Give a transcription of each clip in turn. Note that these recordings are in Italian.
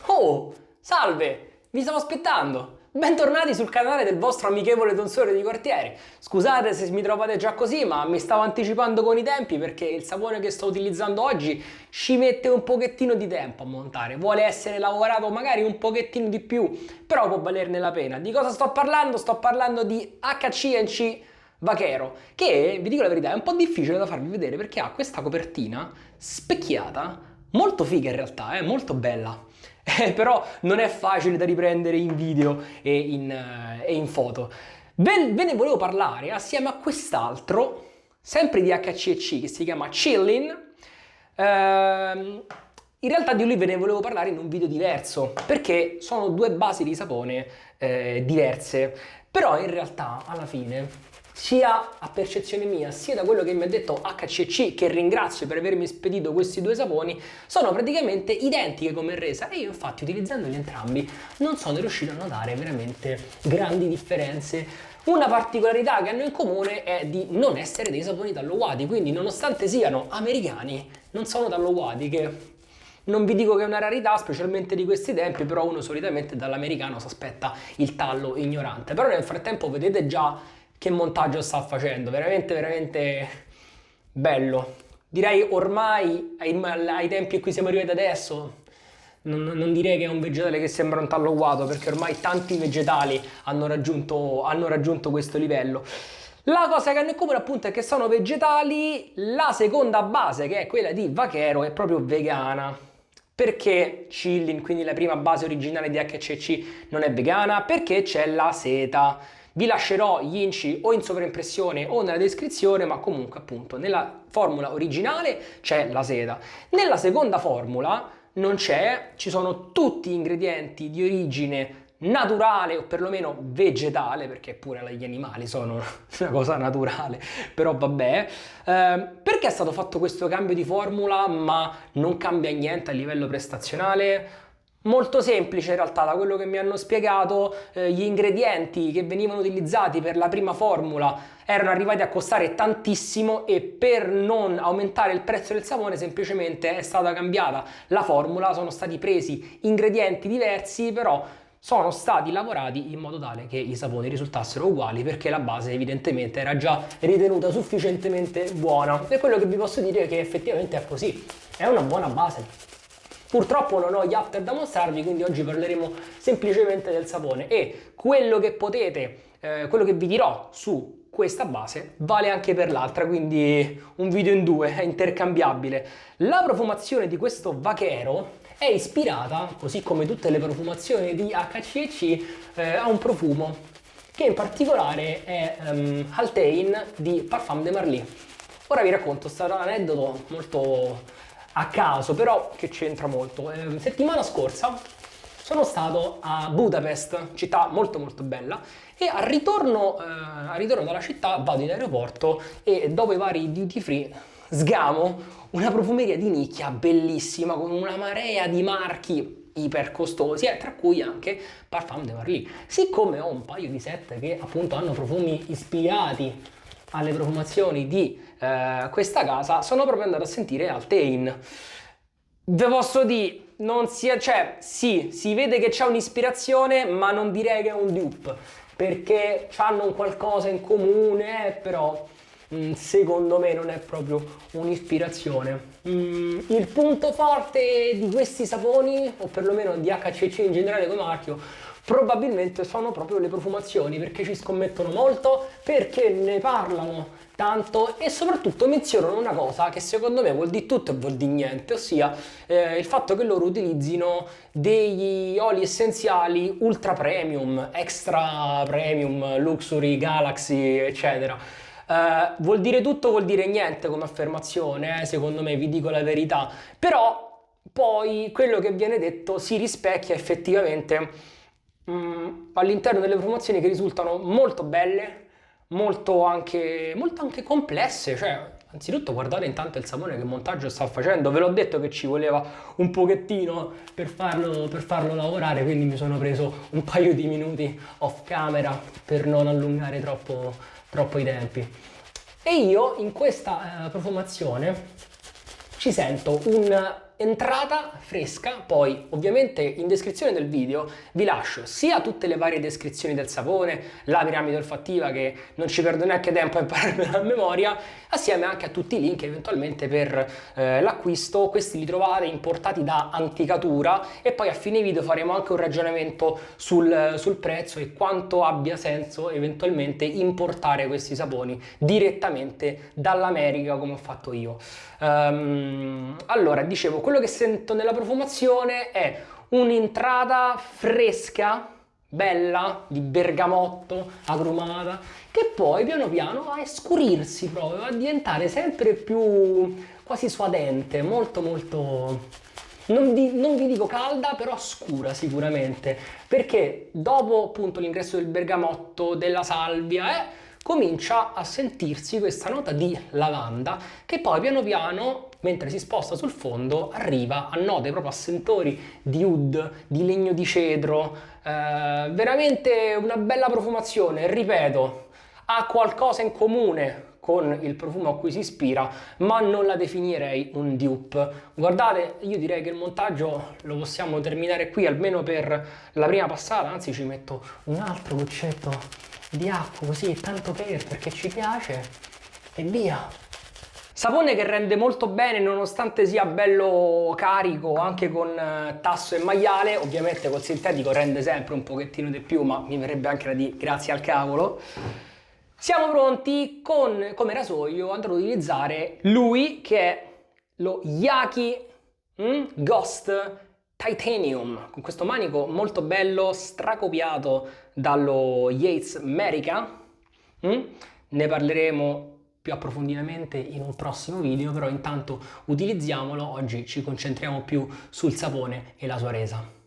Oh, salve! Vi stavo aspettando! Bentornati sul canale del vostro amichevole tonsore di quartiere. Scusate se mi trovate già così, ma mi stavo anticipando con i tempi perché il sapone che sto utilizzando oggi ci mette un pochettino di tempo a montare. Vuole essere lavorato magari un pochettino di più, però può valerne la pena. Di cosa sto parlando? Sto parlando di HC&C Vaquero, che, vi dico la verità, è un po' difficile da farvi vedere perché ha questa copertina specchiata, molto figa in realtà, è molto bella. Però non è facile da riprendere in video e in foto. Ve ne volevo parlare assieme a quest'altro, sempre di HC&C, che si chiama Chillin'. In realtà di lui ve ne volevo parlare in un video diverso, perché sono due basi di sapone diverse, però in realtà alla fine, sia a percezione mia, sia da quello che mi ha detto HC&C, che ringrazio per avermi spedito questi due saponi, sono praticamente identiche come resa e io infatti utilizzandoli entrambi non sono riuscito a notare veramente grandi differenze. Una particolarità che hanno in comune è di non essere dei saponi talloguati, quindi nonostante siano americani non sono talloguati, che non vi dico che è una rarità, specialmente di questi tempi, però uno solitamente dall'americano si aspetta il tallo ignorante. Però nel frattempo vedete già che montaggio sta facendo, veramente bello. Direi ormai ai tempi a cui siamo arrivati adesso non direi che è un vegetale che sembra un talloguato, perché ormai tanti vegetali hanno raggiunto questo livello. La cosa che hanno in comune appunto è che sono vegetali. La seconda base, che è quella di Vaquero, è proprio vegana. Perché Chillin', quindi la prima base originale di HC&C, non è vegana? Perché c'è la seta. Vi lascerò gli inci o in sovraimpressione o nella descrizione, ma comunque appunto nella formula originale c'è la seta. Nella seconda formula non c'è, ci sono tutti ingredienti di origine naturale o perlomeno vegetale, perché pure gli animali sono una cosa naturale, però vabbè. Perché è stato fatto questo cambio di formula ma non cambia niente a livello prestazionale? Molto semplice in realtà, da quello che mi hanno spiegato, gli ingredienti che venivano utilizzati per la prima formula erano arrivati a costare tantissimo e per non aumentare il prezzo del sapone semplicemente è stata cambiata la formula, sono stati presi ingredienti diversi, però sono stati lavorati in modo tale che i saponi risultassero uguali, perché la base evidentemente era già ritenuta sufficientemente buona. E quello che vi posso dire è che effettivamente è così, è una buona base. Purtroppo non ho gli after da mostrarvi, quindi oggi parleremo semplicemente del sapone, e quello che quello che vi dirò su questa base vale anche per l'altra, quindi un video in due, è intercambiabile. La profumazione di questo Vaquero è ispirata, così come tutte le profumazioni di HC&C, a un profumo che in particolare è Altein di Parfum de Marly. Ora vi racconto questo aneddoto molto a caso, però che c'entra molto. Settimana scorsa sono stato a Budapest, città molto bella, e al ritorno dalla città vado in aeroporto e dopo i vari duty free sgamo una profumeria di nicchia bellissima con una marea di marchi iper costosi, tra cui anche Parfum de Marly. Siccome ho un paio di set che appunto hanno profumi ispirati alle profumazioni di questa casa, sono proprio andato a sentire Altein. Vi posso dire, sì, si vede che c'è un'ispirazione, ma non direi che è un dupe, perché hanno un qualcosa in comune, però secondo me non è proprio un'ispirazione. Il punto forte di questi saponi, o perlomeno di HC&C in generale come marchio, probabilmente sono proprio le profumazioni, perché ci scommettono molto, perché ne parlano tanto e soprattutto menzionano una cosa che secondo me vuol dire tutto e vuol dire niente, ossia il fatto che loro utilizzino degli oli essenziali ultra premium, extra premium, luxury, galaxy, eccetera. Vuol dire tutto, vuol dire niente come affermazione, secondo me, vi dico la verità, però poi quello che viene detto si rispecchia effettivamente all'interno delle profumazioni, che risultano molto belle, molto anche complesse. Cioè, anzitutto guardate intanto il sapone che montaggio sta facendo. Ve l'ho detto che ci voleva un pochettino per farlo lavorare, quindi mi sono preso un paio di minuti off camera per non allungare troppo i tempi. E io in questa profumazione ci sento un'entrata fresca. Poi ovviamente in descrizione del video vi lascio sia tutte le varie descrizioni del sapone, la piramide olfattiva che non ci perdo neanche tempo a impararmela a memoria, assieme anche a tutti i link eventualmente per l'acquisto. Questi li trovate importati da Anticatura, e poi a fine video faremo anche un ragionamento sul prezzo e quanto abbia senso eventualmente importare questi saponi direttamente dall'America come ho fatto io. Allora, dicevo, quello che sento nella profumazione è un'entrata fresca, bella, di bergamotto, agrumata, che poi piano piano va a scurirsi proprio, va a diventare sempre più quasi suadente, molto molto... Non vi dico calda, però scura sicuramente, perché dopo appunto l'ingresso del bergamotto, della salvia, comincia a sentirsi questa nota di lavanda che poi piano piano, mentre si sposta sul fondo, arriva a note proprio a sentori di oud, di legno di cedro, veramente una bella profumazione, ripeto, ha qualcosa in comune con il profumo a cui si ispira, ma non la definirei un dupe. Guardate, io direi che il montaggio lo possiamo terminare qui, almeno per la prima passata, anzi ci metto un altro goccetto di acqua così, tanto perché ci piace, e via. Sapone che rende molto bene nonostante sia bello carico, anche con tasso e maiale. Ovviamente col sintetico rende sempre un pochettino di più, ma mi verrebbe anche da dire grazie al cavolo. Siamo pronti. Come rasoio andrò ad utilizzare lui, che è lo Yaki Ghost Titanium, con questo manico molto bello, stracopiato dallo Yates America. Ne parleremo più approfonditamente in un prossimo video, però intanto utilizziamolo. Oggi ci concentriamo più sul sapone e la sua resa.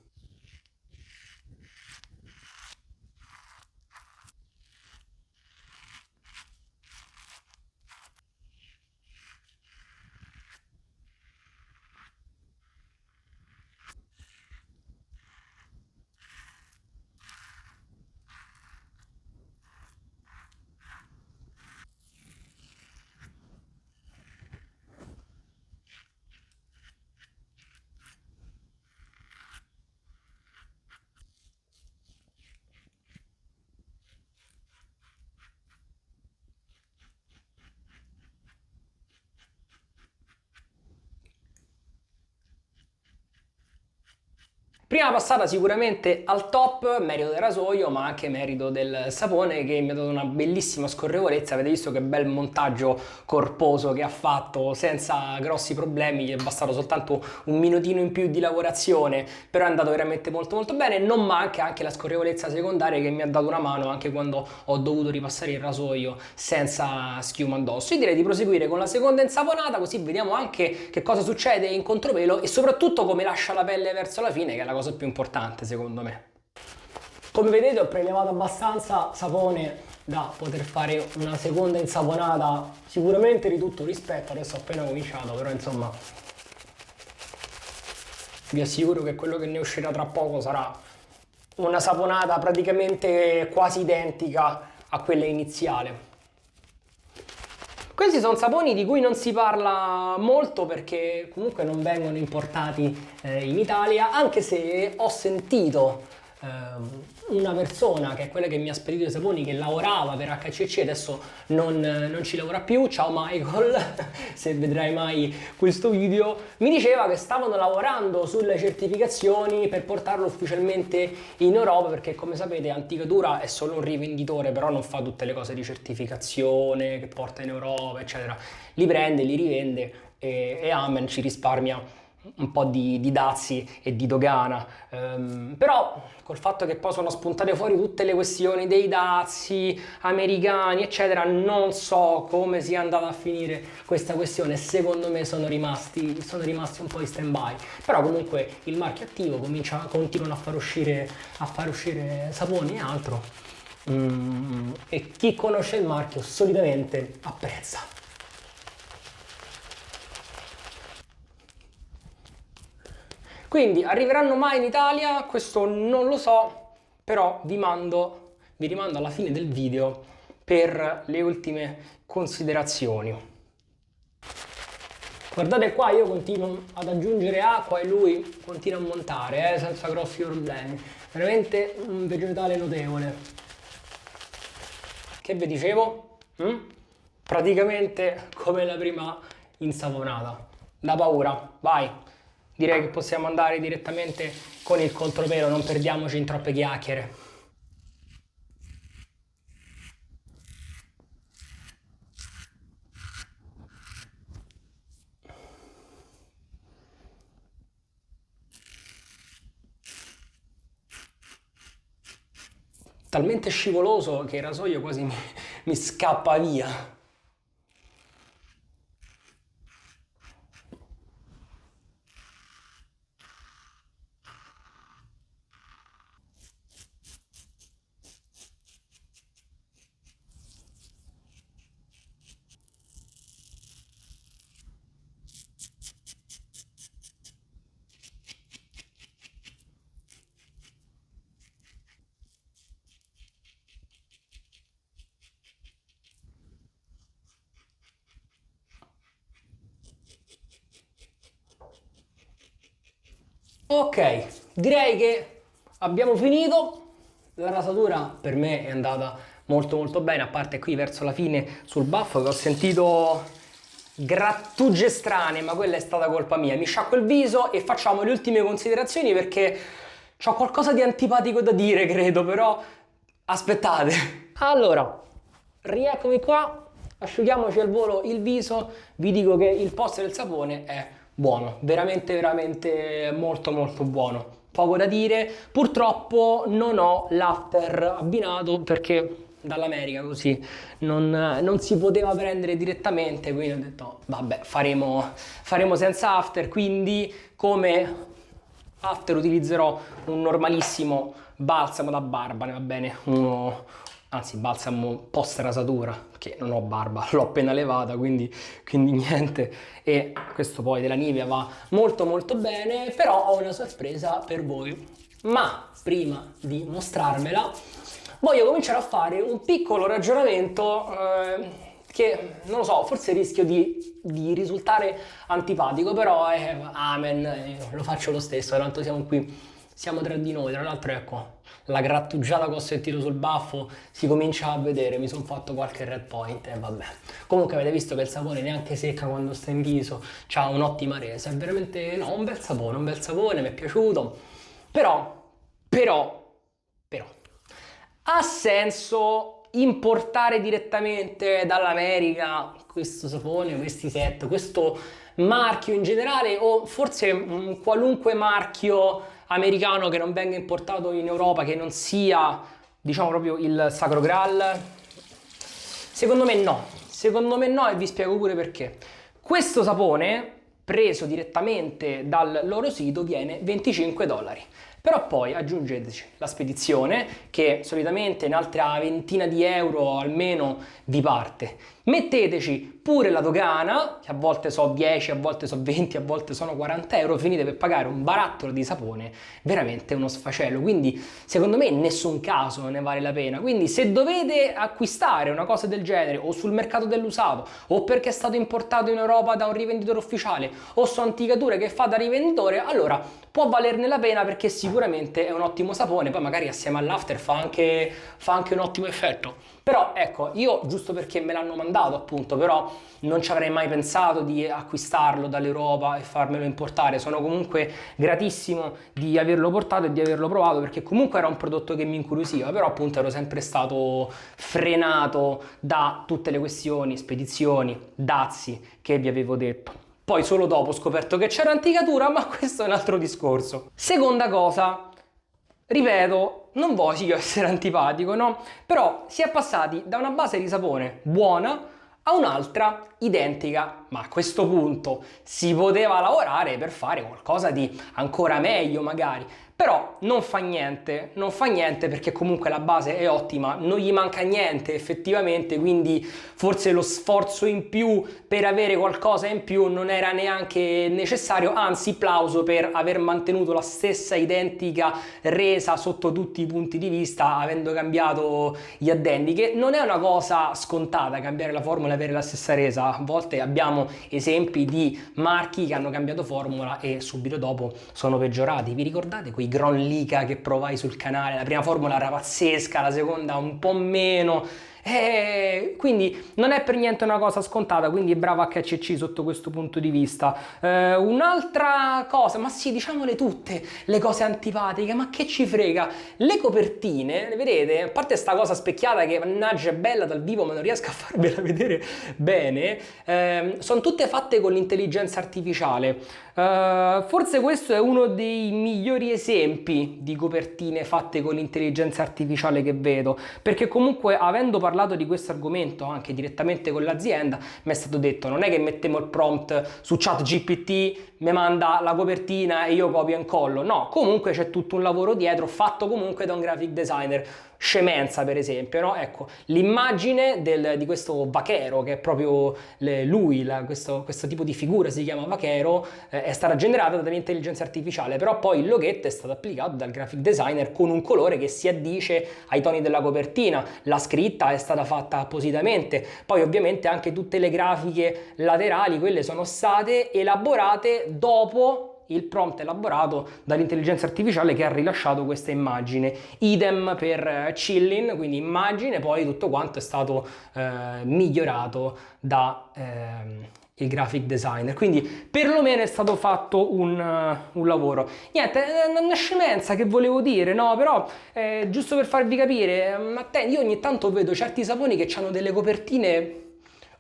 Prima passata sicuramente al top, merito del rasoio, ma anche merito del sapone che mi ha dato una bellissima scorrevolezza. Avete visto che bel montaggio corposo che ha fatto senza grossi problemi, gli è bastato soltanto un minutino in più di lavorazione, però è andato veramente molto molto bene. Non manca anche la scorrevolezza secondaria che mi ha dato una mano anche quando ho dovuto ripassare il rasoio senza schiuma addosso. Io direi di proseguire con la seconda insaponata, così vediamo anche che cosa succede in contropelo e soprattutto come lascia la pelle verso la fine, che è la cosa più importante secondo me. Come vedete ho prelevato abbastanza sapone da poter fare una seconda insaponata sicuramente di tutto rispetto. Adesso ho appena cominciato, però insomma vi assicuro che quello che ne uscirà tra poco sarà una saponata praticamente quasi identica a quella iniziale. Questi sono saponi di cui non si parla molto perché comunque non vengono importati in Italia, anche se ho sentito una persona che è quella che mi ha spedito i saponi, che lavorava per HCC, adesso non ci lavora più, ciao Michael, se vedrai mai questo video, mi diceva che stavano lavorando sulle certificazioni per portarlo ufficialmente in Europa, perché come sapete Anticatura è solo un rivenditore, però non fa tutte le cose di certificazione che porta in Europa eccetera, li prende, li rivende e amen, ci risparmia un po' di dazi e di dogana, però col fatto che poi sono spuntate fuori tutte le questioni dei dazi americani eccetera, non so come sia andata a finire questa questione. Secondo me sono rimasti un po' in stand by, però comunque il marchio è attivo, continuano a far uscire saponi e altro, e chi conosce il marchio solitamente apprezza. Quindi arriveranno mai in Italia? Questo non lo so, però vi rimando alla fine del video per le ultime considerazioni. Guardate qua, io continuo ad aggiungere acqua e lui continua a montare senza grossi problemi. Veramente un vegetale notevole. Che vi dicevo? Praticamente come la prima insaponata. Da paura, vai. Direi che possiamo andare direttamente con il contropelo, non perdiamoci in troppe chiacchiere. Talmente scivoloso che il rasoio quasi mi scappa via. Ok, direi che abbiamo finito. La rasatura per me è andata molto bene, a parte qui verso la fine sul baffo che ho sentito grattugie strane, ma quella è stata colpa mia. Mi sciacquo il viso e facciamo le ultime considerazioni perché ho qualcosa di antipatico da dire, credo, però aspettate. Allora, rieccomi qua, asciughiamoci al volo il viso, vi dico che il post del sapone è buono, veramente molto buono. Poco da dire, purtroppo non ho l'after abbinato perché dall'America così non si poteva prendere direttamente, quindi ho detto vabbè faremo senza after, quindi come after utilizzerò un normalissimo balsamo da barba, va bene, anzi balsamo post rasatura, che non ho barba, l'ho appena levata, quindi niente, e questo poi della Nivea va molto bene, però ho una sorpresa per voi. Ma prima di mostrarmela voglio cominciare a fare un piccolo ragionamento che, non lo so, forse rischio di risultare antipatico, però amen, lo faccio lo stesso, tanto siamo qui, siamo tra di noi. Tra l'altro ecco, la grattugiata che ho sentito sul baffo si comincia a vedere, mi sono fatto qualche red point e vabbè. Comunque avete visto che il sapone neanche secca quando sta in viso, c'ha un'ottima resa, è veramente, no, un bel sapone, mi è piaciuto, però, ha senso importare direttamente dall'America questo sapone, questi set, questo marchio in generale, o forse un qualunque marchio americano che non venga importato in Europa, che non sia, diciamo, proprio il Sacro Graal? Secondo me no, e vi spiego pure perché. Questo sapone, preso direttamente dal loro sito, viene $25. Però poi aggiungeteci la spedizione, che solitamente un'altra ventina di euro almeno vi parte. Metteteci pure la dogana, che a volte so 10, a volte so 20, a volte sono 40 euro, finite per pagare un barattolo di sapone, veramente uno sfacelo. Quindi secondo me in nessun caso ne vale la pena. Quindi se dovete acquistare una cosa del genere o sul mercato dell'usato, o perché è stato importato in Europa da un rivenditore ufficiale, o su Anticature che fa da rivenditore, allora può valerne la pena perché sicuramente è un ottimo sapone, poi magari assieme all'after fa anche un ottimo effetto. Però ecco, io giusto perché me l'hanno mandato appunto, però non ci avrei mai pensato di acquistarlo dall'Europa e farmelo importare. Sono comunque gratissimo di averlo portato e di averlo provato, perché comunque era un prodotto che mi incuriosiva, però appunto ero sempre stato frenato da tutte le questioni, spedizioni, dazi che vi avevo detto. Poi solo dopo ho scoperto che c'era Anticatura, ma questo è un altro discorso. Seconda cosa, ripeto, non voglio essere antipatico, no? Però si è passati da una base di sapone buona a un'altra identica ma a questo punto si poteva lavorare per fare qualcosa di ancora meglio magari. Però non fa niente perché comunque la base è ottima, non gli manca niente effettivamente, quindi forse lo sforzo in più per avere qualcosa in più non era neanche necessario, anzi plauso per aver mantenuto la stessa identica resa sotto tutti i punti di vista, avendo cambiato gli addendi, che non è una cosa scontata cambiare la formula e avere la stessa resa. A volte abbiamo esempi di marchi che hanno cambiato formula e subito dopo sono peggiorati. Vi ricordate quei Gronlica che provai sul canale? La prima formula era pazzesca, la seconda un po' meno. Quindi non è per niente una cosa scontata, quindi bravo HCC sotto questo punto di vista. Un'altra cosa, ma sì, diciamole tutte le cose antipatiche, ma che ci frega? Le copertine, le vedete? A parte sta cosa specchiata che mannaggia è bella dal vivo ma non riesco a farvela vedere bene, sono tutte fatte con l'intelligenza artificiale. Forse questo è uno dei migliori esempi di copertine fatte con l'intelligenza artificiale che vedo, perché comunque avendo parlato di questo argomento anche direttamente con l'azienda mi è stato detto non è che mettiamo il prompt su ChatGPT, mi manda la copertina e io copio e incollo, no, comunque c'è tutto un lavoro dietro fatto comunque da un graphic designer. Scemenza per esempio, no? Ecco, l'immagine di questo vaquero che è proprio lui, questo tipo di figura si chiama vaquero, è stata generata dall'intelligenza artificiale, però poi il loghetto è stato applicato dal graphic designer con un colore che si addice ai toni della copertina, la scritta è stata fatta appositamente, poi ovviamente anche tutte le grafiche laterali, quelle sono state elaborate dopo il prompt elaborato dall'intelligenza artificiale che ha rilasciato questa immagine. Idem per Chillin, quindi immagine, poi tutto quanto è stato migliorato da il graphic designer, quindi perlomeno è stato fatto un lavoro. Niente, è una scemenza che volevo dire, no? Però giusto per farvi capire, io ogni tanto vedo certi saponi che hanno delle copertine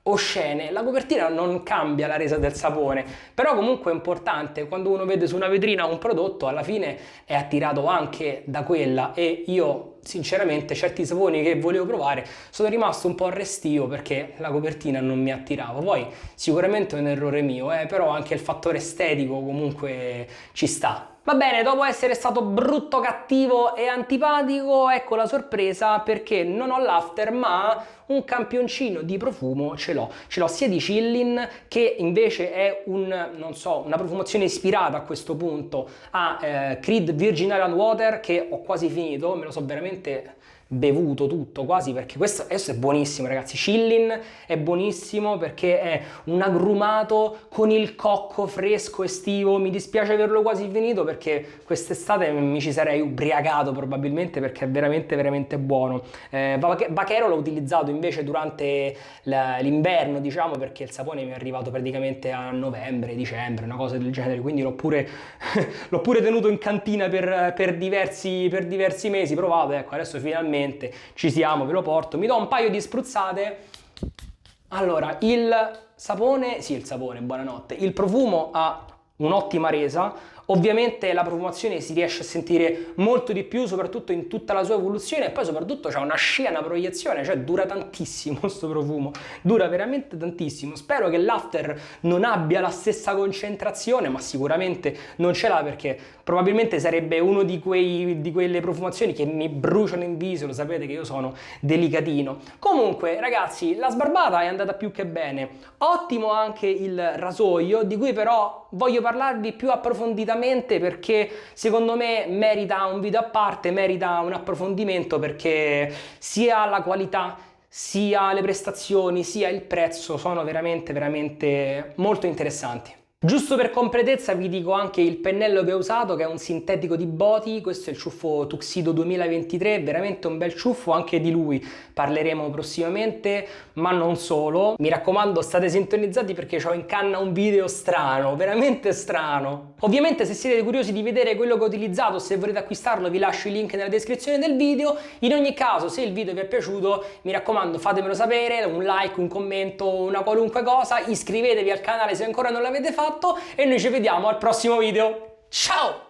oscene, la copertina non cambia la resa del sapone, però comunque è importante, quando uno vede su una vetrina un prodotto alla fine è attirato anche da quella, e io sinceramente certi saponi che volevo provare sono rimasto un po' restio perché la copertina non mi attirava. Poi sicuramente è un errore mio, però anche il fattore estetico comunque ci sta. Va bene, dopo essere stato brutto, cattivo e antipatico, ecco la sorpresa, perché non ho l'after ma un campioncino di profumo ce l'ho sia di Chillin, che invece è una profumazione ispirata a questo punto a Creed Virgin Island Water, che ho quasi finito, me lo so veramente bevuto tutto quasi, perché questo è buonissimo ragazzi. Chillin è buonissimo perché è un agrumato con il cocco fresco estivo. Mi dispiace averlo quasi finito perché quest'estate mi ci sarei ubriacato probabilmente, perché è veramente veramente buono. Vaquero l'ho utilizzato invece durante l'inverno, diciamo, perché il sapone mi è arrivato praticamente a novembre, dicembre, una cosa del genere, quindi l'ho pure tenuto in cantina per diversi mesi. Provato, ecco, adesso finalmente ci siamo, ve lo porto, mi do un paio di spruzzate. Allora, il sapone, buonanotte, il profumo ha un'ottima resa. Ovviamente la profumazione si riesce a sentire molto di più, soprattutto in tutta la sua evoluzione, e poi soprattutto c'ha una scia, una proiezione, cioè dura tantissimo questo profumo, dura veramente tantissimo. Spero che l'after non abbia la stessa concentrazione, ma sicuramente non ce l'ha, perché probabilmente sarebbe uno di quelle profumazioni che mi bruciano in viso, lo sapete che io sono delicatino. Comunque ragazzi, la sbarbata è andata più che bene, ottimo anche il rasoio, di cui però voglio parlarvi più approfonditamente perché secondo me merita un video a parte, merita un approfondimento, perché sia la qualità, sia le prestazioni, sia il prezzo sono veramente veramente molto interessanti. Giusto per completezza vi dico anche il pennello che ho usato, che è un sintetico di Boti. Questo è il ciuffo Tuxedo 2023, veramente un bel ciuffo, anche di lui parleremo prossimamente, ma non solo. Mi raccomando, state sintonizzati perché ho in canna un video strano, veramente strano. Ovviamente se siete curiosi di vedere quello che ho utilizzato, se volete acquistarlo vi lascio il link nella descrizione del video. In ogni caso, se il video vi è piaciuto, mi raccomando fatemelo sapere, un like, un commento, una qualunque cosa, iscrivetevi al canale se ancora non l'avete fatto e noi ci vediamo al prossimo video. Ciao!